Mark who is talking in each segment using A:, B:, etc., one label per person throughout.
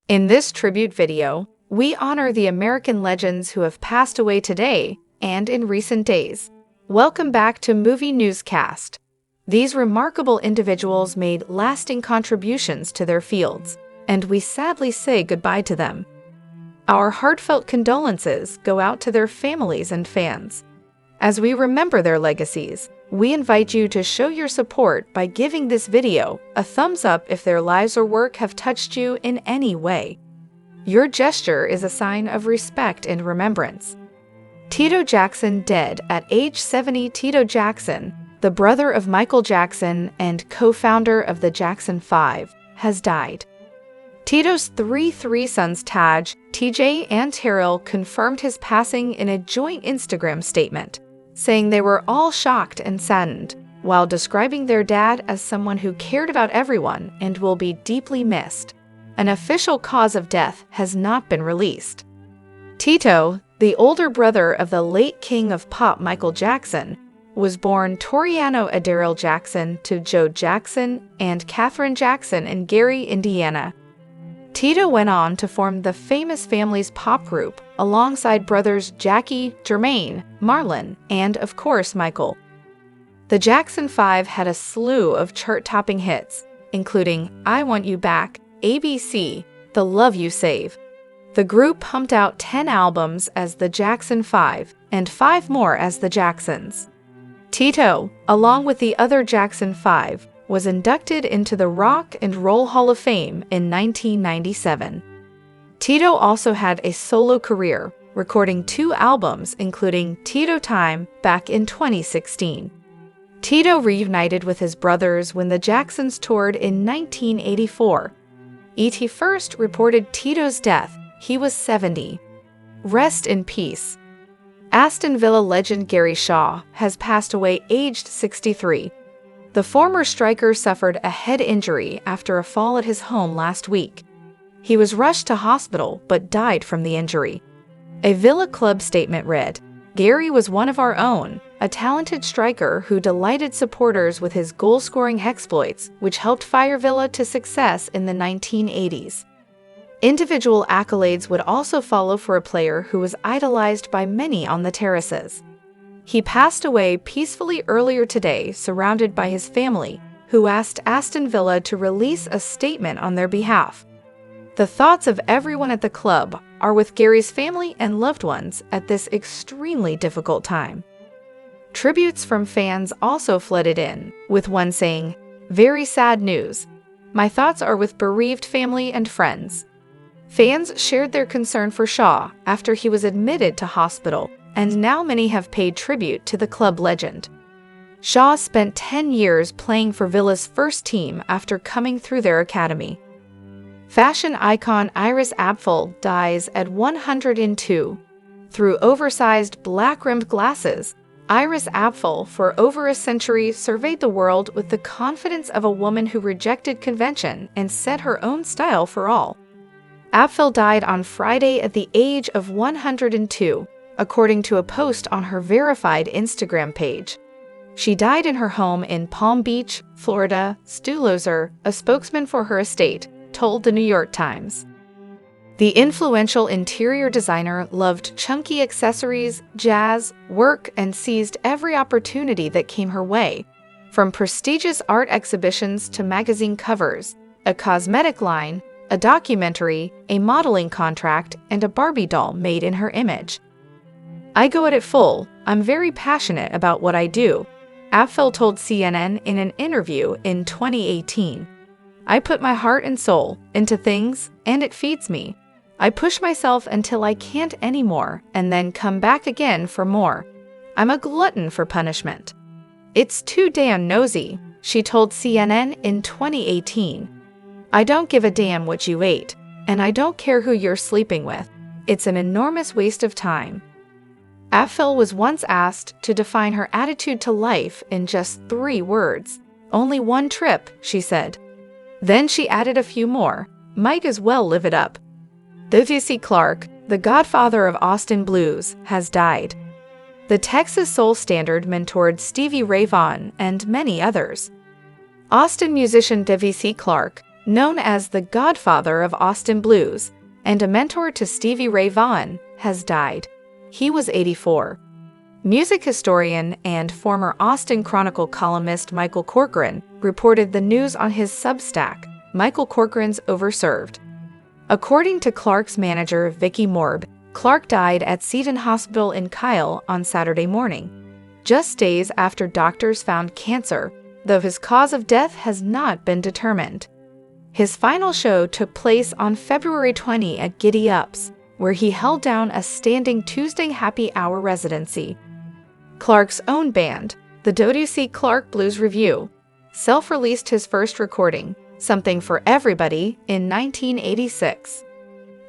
A: In this tribute video, we honor the American legends who have passed away today and in recent days. Welcome back to Movie Newscast. These remarkable individuals made lasting contributions to their fields, and we sadly say goodbye to them. Our heartfelt condolences go out to their families and fans. As we remember their legacies, we invite you to show your support by giving this video a thumbs up if their lives or work have touched you in any way. Your gesture is a sign of respect and remembrance. Tito Jackson dead at age 70. Tito Jackson, the brother of Michael Jackson and co-founder of the Jackson 5, has died. Tito's three sons Taj, TJ, and Terrell confirmed his passing in a joint Instagram statement, saying they were all shocked and saddened, while describing their dad as someone who cared about everyone and will be deeply missed. An official cause of death has not been released. Tito, the older brother of the late king of pop Michael Jackson, was born Toriano Adaryl Jackson to Joe Jackson and Catherine Jackson in Gary, Indiana. Tito went on to form the famous family's pop group alongside brothers Jackie, Jermaine, Marlon, and of course Michael. The Jackson 5 had a slew of chart-topping hits, including I Want You Back, ABC, The Love You Save. The group pumped out 10 albums as the Jackson 5 and 5 more as the Jacksons. Tito, along with the other Jackson 5, was inducted into the Rock and Roll Hall of Fame in 1997. Tito also had a solo career, recording 2 albums including Tito Time back in 2016. Tito reunited with his brothers when the Jacksons toured in 1984. E.T. first reported Tito's death. He was 70. Rest in peace. Aston Villa legend Gary Shaw has passed away aged 63. The former striker suffered a head injury after a fall at his home last week. He was rushed to hospital but died from the injury. A Villa Club statement read, "Gary was one of our own, a talented striker who delighted supporters with his goal-scoring exploits, which helped fire Villa to success in the 1980s. Individual accolades would also follow for a player who was idolized by many on the terraces. He passed away peacefully earlier today, surrounded by his family, who asked Aston Villa to release a statement on their behalf. The thoughts of everyone at the club are with Gary's family and loved ones at this extremely difficult time." Tributes from fans also flooded in, with one saying, "Very sad news. My thoughts are with bereaved family and friends." Fans shared their concern for Shaw after he was admitted to hospital, and now many have paid tribute to the club legend. Shaw spent 10 years playing for Villa's first team after coming through their academy. Fashion icon Iris Apfel dies at 102. Through oversized black-rimmed glasses, Iris Apfel, for over a century, surveyed the world with the confidence of a woman who rejected convention and set her own style for all. Apfel died on Friday at the age of 102. According to a post on her verified Instagram page. She died in her home in Palm Beach, Florida. Stu Lozer, a spokesman for her estate, told the New York Times. The influential interior designer loved chunky accessories, jazz, work, and seized every opportunity that came her way, from prestigious art exhibitions to magazine covers, a cosmetic line, a documentary, a modeling contract, and a Barbie doll made in her image. "I go at it full. I'm very passionate about what I do," Apfel told CNN in an interview in 2018. "I put my heart and soul into things, and it feeds me. I push myself until I can't anymore and then come back again for more. I'm a glutton for punishment. It's too damn nosy," she told CNN in 2018. "I don't give a damn what you ate, and I don't care who you're sleeping with. It's an enormous waste of time." Apfel was once asked to define her attitude to life in just 3 words. "Only one trip," she said. Then she added a few more. "Might as well live it up." DeVissy Clark, the godfather of Austin blues, has died. The Texas soul standard mentored Stevie Ray Vaughan and many others. Austin musician DeVissy Clark, known as the godfather of Austin blues and a mentor to Stevie Ray Vaughan, has died. He was 84. Music historian and former Austin Chronicle columnist Michael Corcoran reported the news on his Substack, Michael Corcoran's Overserved. According to Clark's manager Vicky Morb, Clark died at Seton Hospital in Kyle on Saturday morning, just days after doctors found cancer, though his cause of death has not been determined. His final show took place on February 20 at Giddy Ups, where he held down a standing Tuesday happy hour residency. Clark's own band, the W.C. Clark Blues Revue, self-released his first recording, Something for Everybody, in 1986.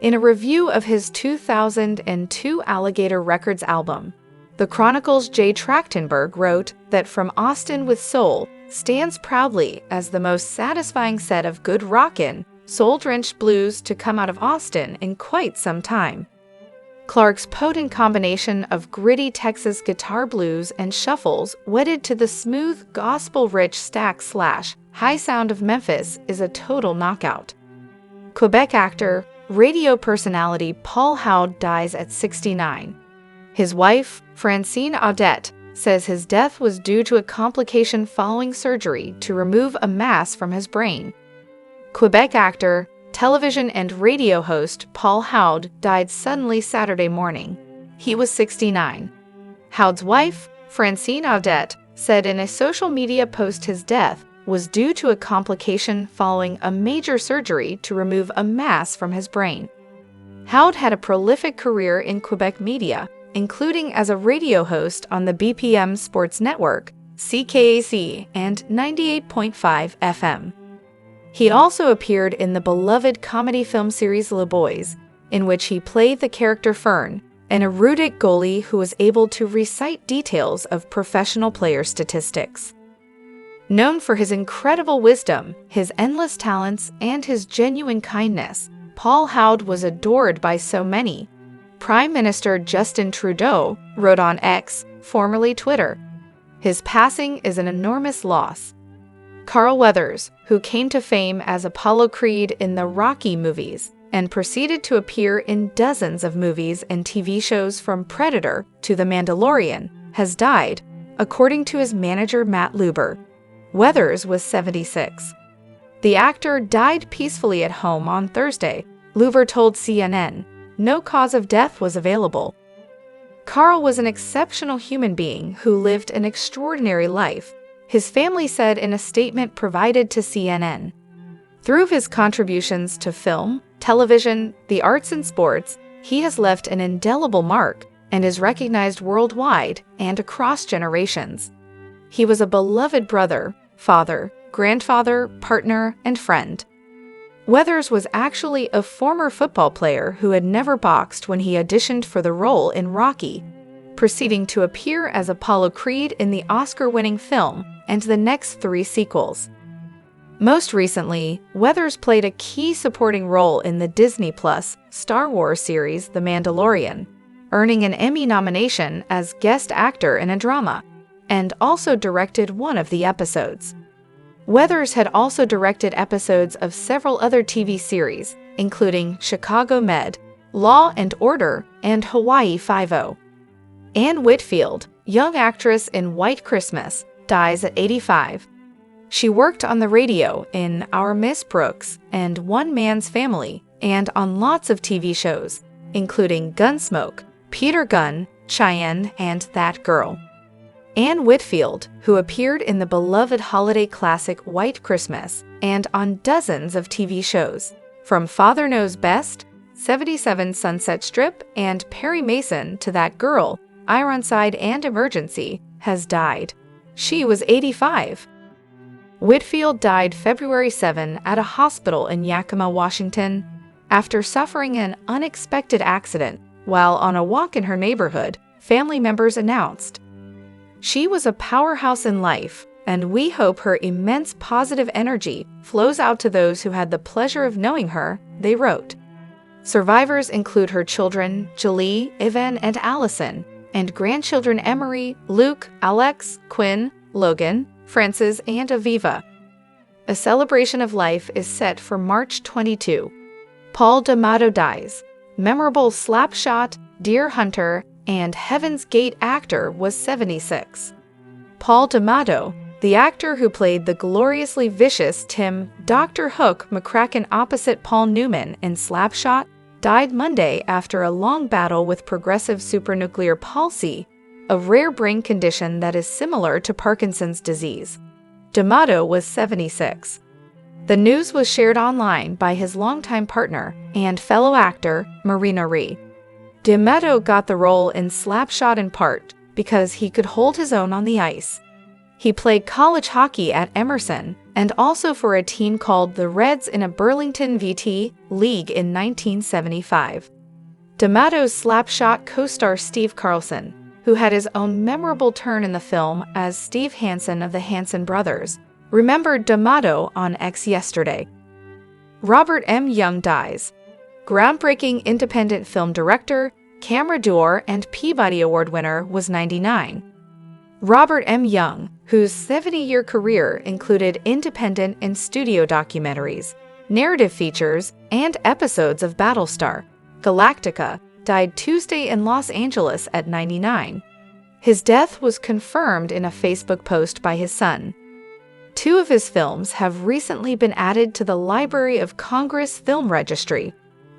A: In a review of his 2002 Alligator Records album, the Chronicle's Jay Trachtenberg wrote that From Austin with Soul stands proudly as the most satisfying set of good rockin', soul-drenched blues to come out of Austin in quite some time. Clark's potent combination of gritty Texas guitar blues and shuffles wedded to the smooth, gospel-rich stack/high sound of Memphis is a total knockout. Quebec actor, radio personality Paul Howd dies at 69. His wife, Francine Audette, says his death was due to a complication following surgery to remove a mass from his brain. Quebec actor, television and radio host Paul Howd died suddenly Saturday morning. He was 69. Howd's wife, Francine Audette, said in a social media post his death was due to a complication following a major surgery to remove a mass from his brain. Howd had a prolific career in Quebec media, including as a radio host on the BPM Sports Network, CKAC, and 98.5 FM. He also appeared in the beloved comedy film series Les Boys, in which he played the character Fern, an erudite goalie who was able to recite details of professional player statistics. Known for his incredible wisdom, his endless talents, and his genuine kindness, Paul Howd was adored by so many. Prime Minister Justin Trudeau wrote on X, formerly Twitter, "His passing is an enormous loss." Carl Weathers, who came to fame as Apollo Creed in the Rocky movies and proceeded to appear in dozens of movies and TV shows from Predator to The Mandalorian, has died, according to his manager Matt Luber. Weathers was 76. The actor died peacefully at home on Thursday, Luber told CNN. No cause of death was available. Carl was an exceptional human being who lived an extraordinary life, his family said in a statement provided to CNN. Through his contributions to film, television, the arts and sports, he has left an indelible mark and is recognized worldwide and across generations. He was a beloved brother, father, grandfather, partner, and friend. Weathers was actually a former football player who had never boxed when he auditioned for the role in Rocky, proceeding to appear as Apollo Creed in the Oscar-winning film and the next 3 sequels. Most recently, Weathers played a key supporting role in the Disney Plus Star Wars series The Mandalorian, earning an Emmy nomination as guest actor in a drama, and also directed one of the episodes. Weathers had also directed episodes of several other TV series, including Chicago Med, Law and Order, and Hawaii Five-0. Anne Whitfield, young actress in White Christmas, dies at 85. She worked on the radio in Our Miss Brooks and One Man's Family, and on lots of TV shows, including Gunsmoke, Peter Gunn, Cheyenne, and That Girl. Anne Whitfield, who appeared in the beloved holiday classic White Christmas and on dozens of TV shows, from Father Knows Best, 77 Sunset Strip, and Perry Mason to That Girl, Ironside, and Emergency, has died. She was 85. Whitfield died February 7 at a hospital in Yakima, Washington, after suffering an unexpected accident while on a walk in her neighborhood, family members announced. She was a powerhouse in life, and we hope her immense positive energy flows out to those who had the pleasure of knowing her, they wrote. Survivors include her children, Julie, Evan, and Allison, and grandchildren Emery, Luke, Alex, Quinn, Logan, Francis, and Aviva. A celebration of life is set for March 22. Paul D'Amato dies. Memorable Slapshot, Deer Hunter, and Heaven's Gate actor was 76. Paul D'Amato, the actor who played the gloriously vicious Tim Dr. Hook McCracken opposite Paul Newman in Slapshot, died Monday after a long battle with progressive supranuclear palsy, a rare brain condition that is similar to Parkinson's disease. D'Amato was 76. The news was shared online by his longtime partner and fellow actor, Marina Ree. D'Amato got the role in Slapshot in part because he could hold his own on the ice. He played college hockey at Emerson and also for a team called the Reds in a Burlington VT League in 1975. D'Amato's Slapshot co-star Steve Carlson, who had his own memorable turn in the film as Steve Hansen of the Hansen Brothers, remembered D'Amato on X yesterday. Robert M. Young dies. Groundbreaking independent film director, Camera d'Or, and Peabody Award winner was 99. Robert M. Young, whose 70-year career included independent and studio documentaries, narrative features, and episodes of Battlestar Galactica, died Tuesday in Los Angeles at 99. His death was confirmed in a Facebook post by his son. 2 of his films have recently been added to the Library of Congress Film Registry.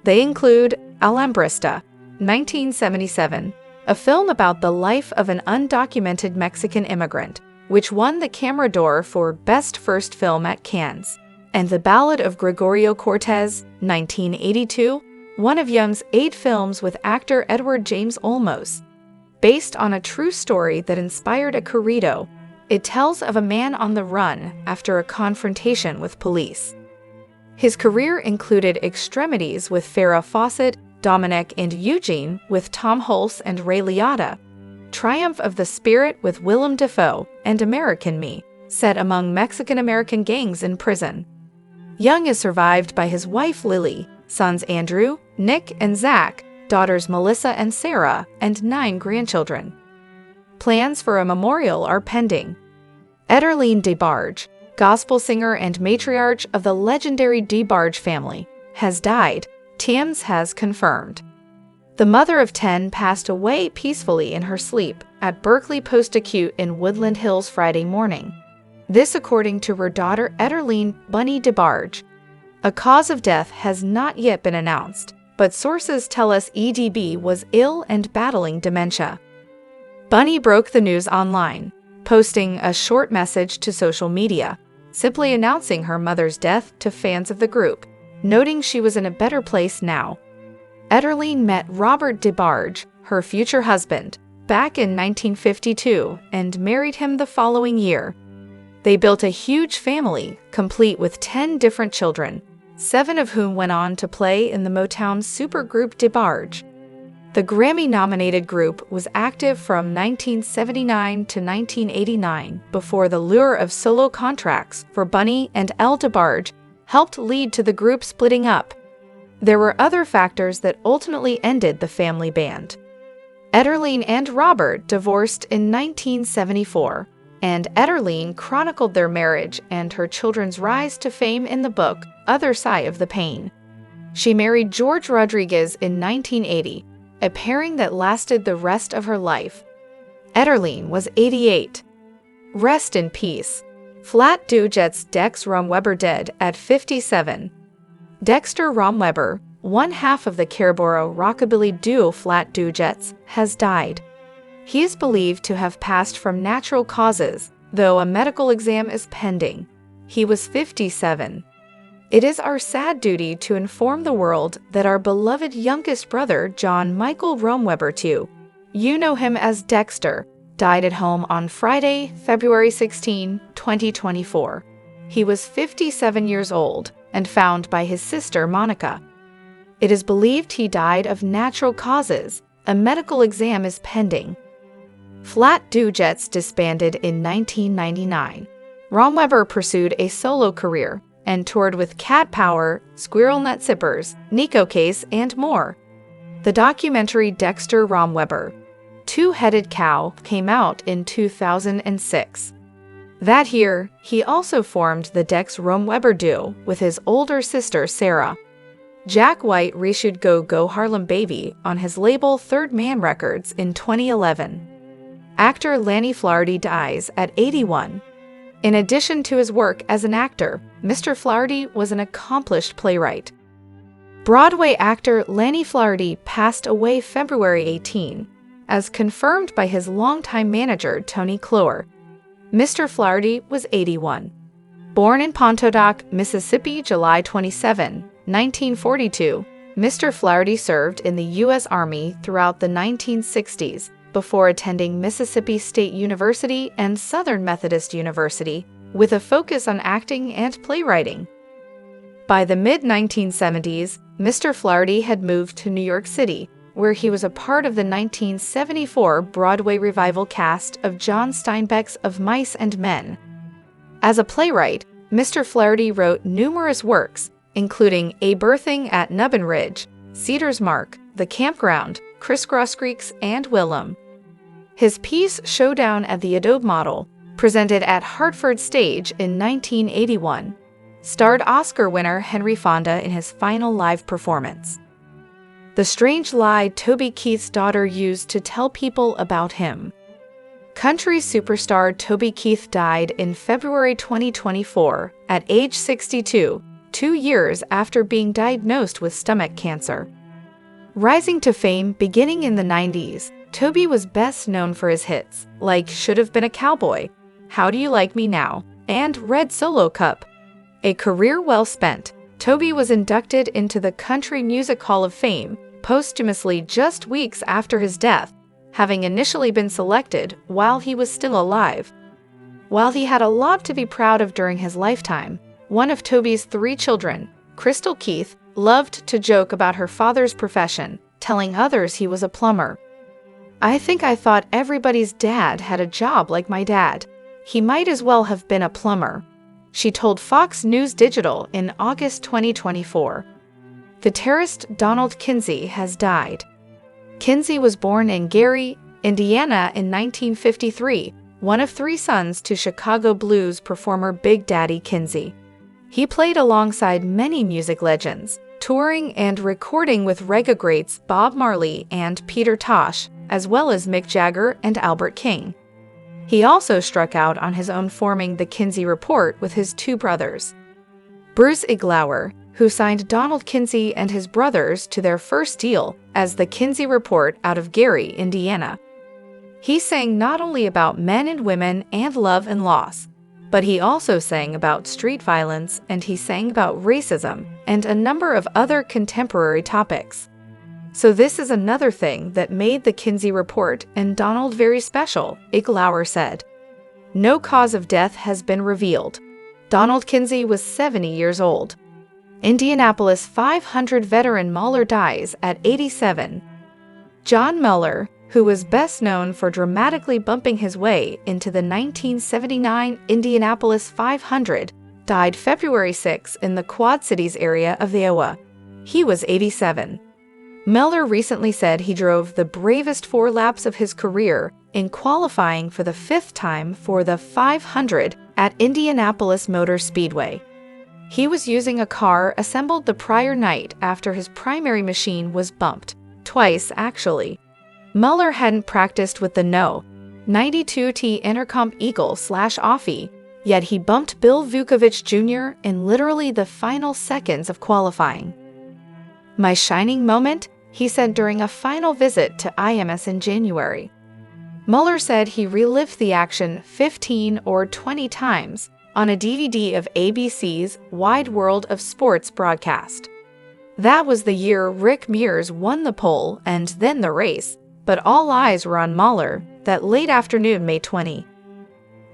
A: They include Alambrista, 1977, a film about the life of an undocumented Mexican immigrant, which won the Camera d'Or for Best First Film at Cannes, and The Ballad of Gregorio Cortez, 1982, one of Young's 8 films with actor Edward James Olmos. Based on a true story that inspired a corrido, it tells of a man on the run after a confrontation with police. His career included Extremities with Farrah Fawcett, Dominic and Eugene with Tom Hulce and Ray Liotta, Triumph of the Spirit with Willem Dafoe, and American Me, set among Mexican-American gangs in prison. Young is survived by his wife Lily, sons Andrew, Nick, and Zach, daughters Melissa and Sarah, and 9 grandchildren. Plans for a memorial are pending. Ederline DeBarge, gospel singer and matriarch of the legendary DeBarge family, has died, Times has confirmed. The mother of 10 passed away peacefully in her sleep at Berkeley Post-Acute in Woodland Hills Friday morning. This according to her daughter Ederline Bunny DeBarge. A cause of death has not yet been announced, but sources tell us EDB was ill and battling dementia. Bunny broke the news online, posting a short message to social media, simply announcing her mother's death to fans of the group, noting she was in a better place now. Ederline met Robert DeBarge, her future husband, back in 1952 and married him the following year. They built a huge family, complete with 10 different children, 7 of whom went on to play in the Motown supergroup DeBarge. The Grammy-nominated group was active from 1979 to 1989 before the lure of solo contracts for Bunny and Elle DeBarge helped lead to the group splitting up. There were other factors that ultimately ended the family band. Ederline and Robert divorced in 1974, and Ederline chronicled their marriage and her children's rise to fame in the book Other Side of the Pain. She married George Rodriguez in 1980, a pairing that lasted the rest of her life. Ederline was 88. Rest in peace. Flat Dujet's Dex Romweber dead at 57. Dexter Romweber, one half of the Carrboro rockabilly duo Flat Dujets, has died. He is believed to have passed from natural causes, though a medical exam is pending. He was 57. It is our sad duty to inform the world that our beloved youngest brother, John Michael Romweber II, you know him as Dexter, died at home on Friday, February 16, 2024. He was 57 years old and found by his sister, Monica. It is believed he died of natural causes. A medical exam is pending. Flat Dujets disbanded in 1999. Romweber pursued a solo career and toured with Cat Power, Squirrel Nut Zippers, Nico Case, and more. The documentary Dexter Romweber, Two-Headed Cow, came out in 2006. That year, he also formed the Dex Rome-Weber duo with his older sister Sarah. Jack White reissued Go Go Harlem Baby on his label Third Man Records in 2011. Actor Lanny Flaherty dies at 81. In addition to his work as an actor, Mr. Flaherty was an accomplished playwright. Broadway actor Lanny Flaherty passed away February 18, as confirmed by his longtime manager Tony Clore. Mr. Flaherty was 81. Born in Pontotoc, Mississippi, July 27, 1942, Mr. Flaherty served in the U.S. Army throughout the 1960s before attending Mississippi State University and Southern Methodist University with a focus on acting and playwriting. By the mid-1970s, Mr. Flaherty had moved to New York City, where he was a part of the 1974 Broadway revival cast of John Steinbeck's Of Mice and Men. As a playwright, Mr. Flaherty wrote numerous works, including A Birthing at Nubbin Ridge, Cedar's Mark, The Campground, Crisscross Creeks, and Willem. His piece Showdown at the Adobe Model, presented at Hartford Stage in 1981, starred Oscar winner Henry Fonda in his final live performance. The strange lie Toby Keith's daughter used to tell people about him. Country superstar Toby Keith died in February 2024 at age 62, 2 years after being diagnosed with stomach cancer. Rising to fame beginning in the 90s, Toby was best known for his hits like Should Have Been a Cowboy, How Do You Like Me Now, and Red Solo Cup. A career well spent, Toby was inducted into the Country Music Hall of Fame posthumously just weeks after his death, having initially been selected while he was still alive. While he had a lot to be proud of during his lifetime, one of Toby's 3 children, Crystal Keith, loved to joke about her father's profession, telling others he was a plumber. I think I thought everybody's dad had a job like my dad. He might as well have been a plumber, she told Fox News Digital in August 2024. The terrorist Donald Kinsey has died. Kinsey was born in Gary, Indiana in 1953, one of 3 sons to Chicago blues performer Big Daddy Kinsey. He played alongside many music legends, touring and recording with reggae greats Bob Marley and Peter Tosh, as well as Mick Jagger and Albert King. He also struck out on his own, forming the Kinsey Report with his 2 brothers. Bruce Iglauer, who signed Donald Kinsey and his brothers to their first deal as the Kinsey Report out of Gary, Indiana. He sang not only about men and women and love and loss, but he also sang about street violence, and he sang about racism and a number of other contemporary topics. So this is another thing that made the Kinsey Report and Donald very special, Iglauer said. No cause of death has been revealed. Donald Kinsey was 70 years old. Indianapolis 500 veteran Mahler dies at 87. John Mahler, who was best known for dramatically bumping his way into the 1979 Indianapolis 500, died February 6 in the Quad Cities area of Iowa. He was 87. Mahler recently said he drove the bravest 4 laps of his career in qualifying for the 5th time for the 500 at Indianapolis Motor Speedway. He was using a car assembled the prior night after his primary machine was bumped, twice actually. Mahler hadn't practiced with the No. 92T Intercomp Eagle/Offie, yet he bumped Bill Vukovich Jr. in literally the final seconds of qualifying. My shining moment, he said during a final visit to IMS in January. Mahler said he relived the action 15 or 20 times on a DVD of ABC's Wide World of Sports broadcast. That was the year Rick Mears won the pole and then the race, but all eyes were on Mahler that late afternoon, May 20.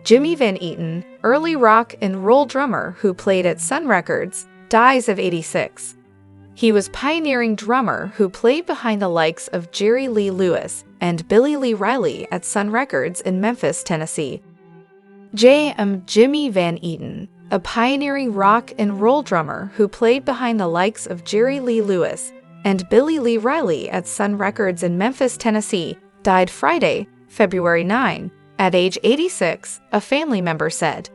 A: Jimmy Van Eaton, early rock and roll drummer who played at Sun Records, dies of 86. He was pioneering drummer who played behind the likes of Jerry Lee Lewis and Billy Lee Riley at Sun Records in Memphis, Tennessee. Jimmy Van Eaton, a pioneering rock and roll drummer who played behind the likes of Jerry Lee Lewis and Billy Lee Riley at Sun Records in Memphis, Tennessee, died Friday, February 9, at age 86, a family member said.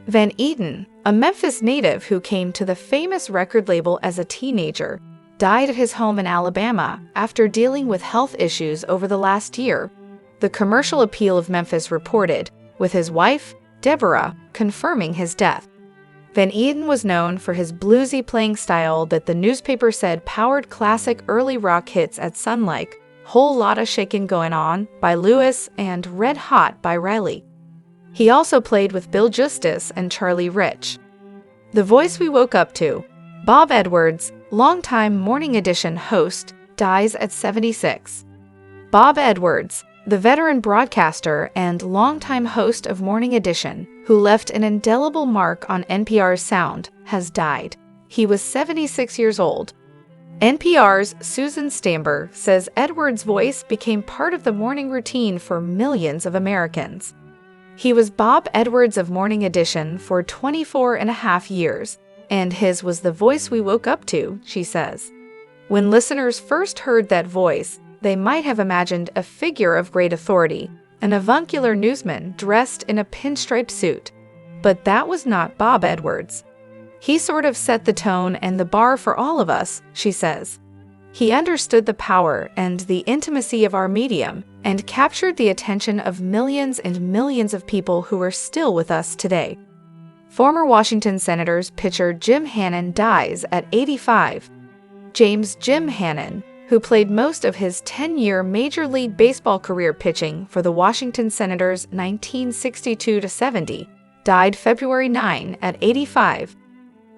A: Van Eaton, a Memphis native who came to the famous record label as a teenager, died at his home in Alabama after dealing with health issues over the last year, the Commercial Appeal of Memphis reported, with his wife, Deborah, confirming his death. Van Eaton was known for his bluesy playing style that the newspaper said powered classic early rock hits at Sun like Whole Lotta Shakin' Goin' On by Lewis and Red Hot by Riley. He also played with Bill Justis and Charlie Rich. The voice we woke up to, Bob Edwards, longtime Morning Edition host, dies at 76. Bob Edwards, the veteran broadcaster and longtime host of Morning Edition, who left an indelible mark on NPR's sound, has died. He was 76 years old. NPR's Susan Stamber says Edwards' voice became part of the morning routine for millions of Americans. He was Bob Edwards of Morning Edition for 24 and a half years, and his was the voice we woke up to, she says. When listeners first heard that voice, they might have imagined a figure of great authority, an avuncular newsman dressed in a pinstripe suit. But that was not Bob Edwards. He sort of set the tone and the bar for all of us, she says. He understood the power and the intimacy of our medium and captured the attention of millions and millions of people who are still with us today. Former Washington Senators pitcher Jim Hannon dies at 85. James Jim Hannon, who played most of his 10-year Major League Baseball career pitching for the Washington Senators 1962-70, died February 9 at 85.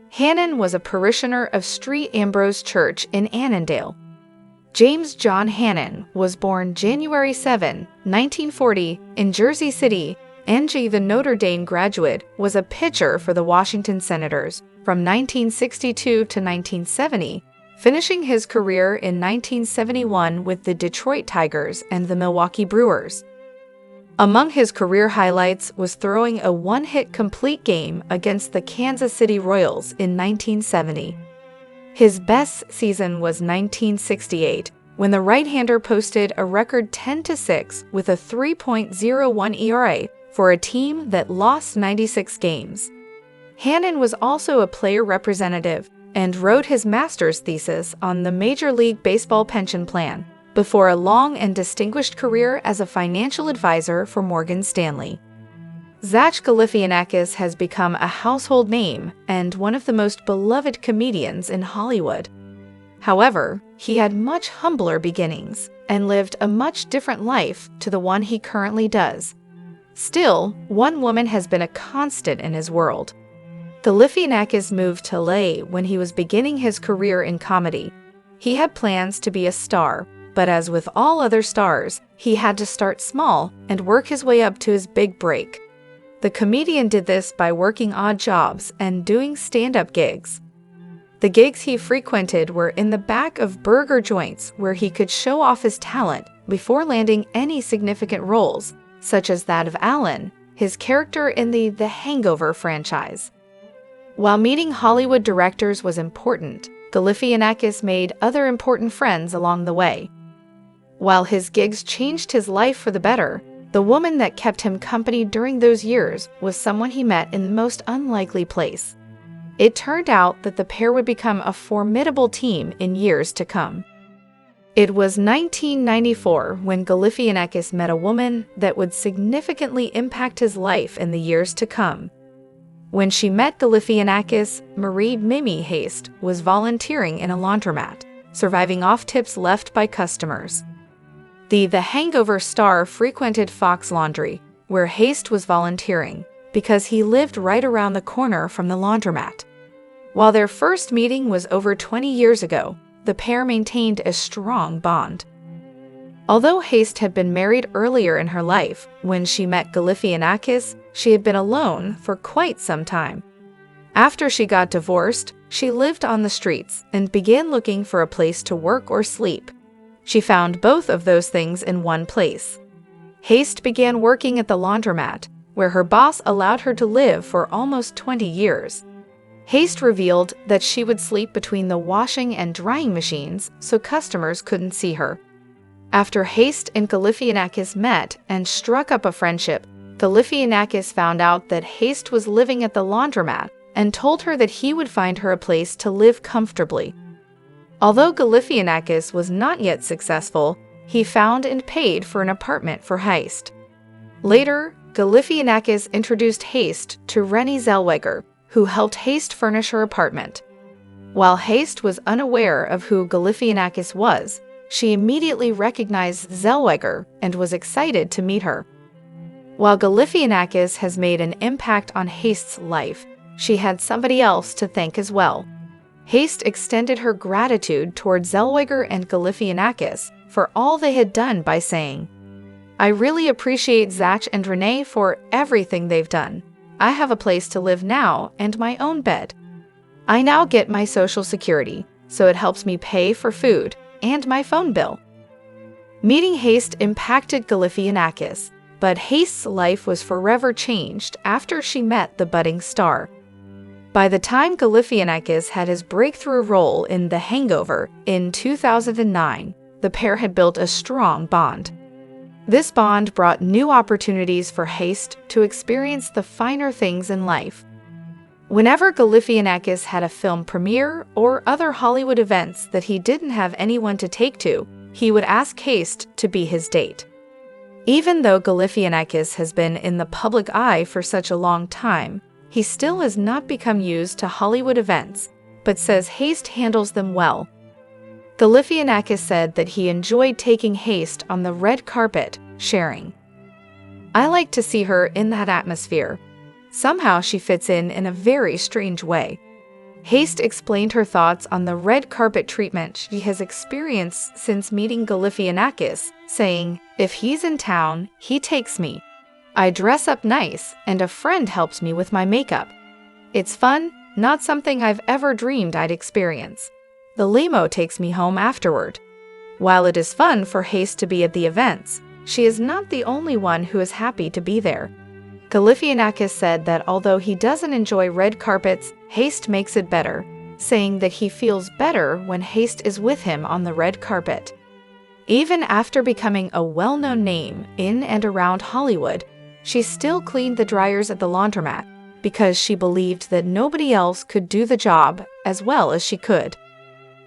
A: Hannon was a parishioner of St. Ambrose Church in Annandale. James John Hannon was born January 7, 1940, in Jersey City. Angie, the Notre Dame graduate, was a pitcher for the Washington Senators from 1962 to 1970, finishing his career in 1971 with the Detroit Tigers and the Milwaukee Brewers. Among his career highlights was throwing a one-hit complete game against the Kansas City Royals in 1970. His best season was 1968, when the right-hander posted a record 10-6 with a 3.01 ERA for a team that lost 96 games. Hannon was also a player representative and wrote his master's thesis on the Major League Baseball pension plan, before a long and distinguished career as a financial advisor for Morgan Stanley. Zach Galifianakis has become a household name and one of the most beloved comedians in Hollywood. However, he had much humbler beginnings and lived a much different life to the one he currently does. Still, one woman has been a constant in his world. Galifianakis moved to LA when he was beginning his career in comedy. He had plans to be a star, but as with all other stars, he had to start small and work his way up to his big break. The comedian did this by working odd jobs and doing stand-up gigs. The gigs he frequented were in the back of burger joints where he could show off his talent before landing any significant roles, such as that of Alan, his character in the Hangover franchise. While meeting Hollywood directors was important, Galifianakis made other important friends along the way. While his gigs changed his life for the better, the woman that kept him company during those years was someone he met in the most unlikely place. It turned out that the pair would become a formidable team in years to come. It was 1994 when Galifianakis met a woman that would significantly impact his life in the years to come. When she met Galifianakis, Marie Mimi Haste was volunteering in a laundromat, surviving off tips left by customers. The Hangover star frequented Fox Laundry, where Haste was volunteering, because he lived right around the corner from the laundromat. While their first meeting was over 20 years ago, the pair maintained a strong bond. Although Haste had been married earlier in her life, when she met Galifianakis, she had been alone for quite some time. After she got divorced, she lived on the streets and began looking for a place to work or sleep. She found both of those things in one place. Haste began working at the laundromat, where her boss allowed her to live for almost 20 years. Haste revealed that she would sleep between the washing and drying machines so customers couldn't see her. After Haste and Galifianakis met and struck up a friendship, Galifianakis found out that Haste was living at the laundromat and told her that he would find her a place to live comfortably. Although Galifianakis was not yet successful, he found and paid for an apartment for Haste. Later, Galifianakis introduced Haste to Renée Zellweger, who helped Haste furnish her apartment. While Haste was unaware of who Galifianakis was, she immediately recognized Zellweger and was excited to meet her. While Galifianakis has made an impact on Haste's life, she had somebody else to thank as well. Haste extended her gratitude toward Zellweger and Galifianakis for all they had done by saying, "I really appreciate Zach and Renée for everything they've done. I have a place to live now and my own bed. I now get my Social Security, so it helps me pay for food and my phone bill." Meeting Haste impacted Galifianakis, but Haste's life was forever changed after she met the budding star. By the time Galifianakis had his breakthrough role in The Hangover in 2009, the pair had built a strong bond. This bond brought new opportunities for Haste to experience the finer things in life. Whenever Galifianakis had a film premiere or other Hollywood events that he didn't have anyone to take to, he would ask Haste to be his date. Even though Galifianakis has been in the public eye for such a long time, he still has not become used to Hollywood events, but says Haste handles them well. Galifianakis said that he enjoyed taking Haste on the red carpet, sharing, "I like to see her in that atmosphere. Somehow she fits in a very strange way." Haste explained her thoughts on the red carpet treatment she has experienced since meeting Galifianakis, saying, "If he's in town, he takes me. I dress up nice, and a friend helps me with my makeup. It's fun, not something I've ever dreamed I'd experience. The limo takes me home afterward." While it is fun for Haste to be at the events, she is not the only one who is happy to be there. Galifianakis said that although he doesn't enjoy red carpets, Haste makes it better, saying that he feels better when Haste is with him on the red carpet. Even after becoming a well-known name in and around Hollywood, she still cleaned the dryers at the laundromat because she believed that nobody else could do the job as well as she could.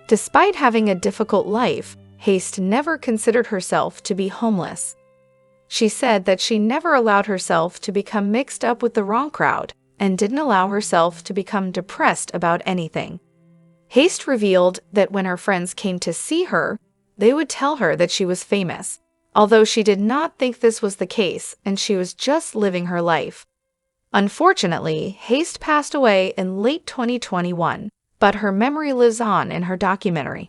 A: Despite having a difficult life, Haste never considered herself to be homeless. She said that she never allowed herself to become mixed up with the wrong crowd and didn't allow herself to become depressed about anything. Haste revealed that when her friends came to see her, they would tell her that she was famous, although she did not think this was the case and she was just living her life. Unfortunately, Haste passed away in late 2021, but her memory lives on in her documentary.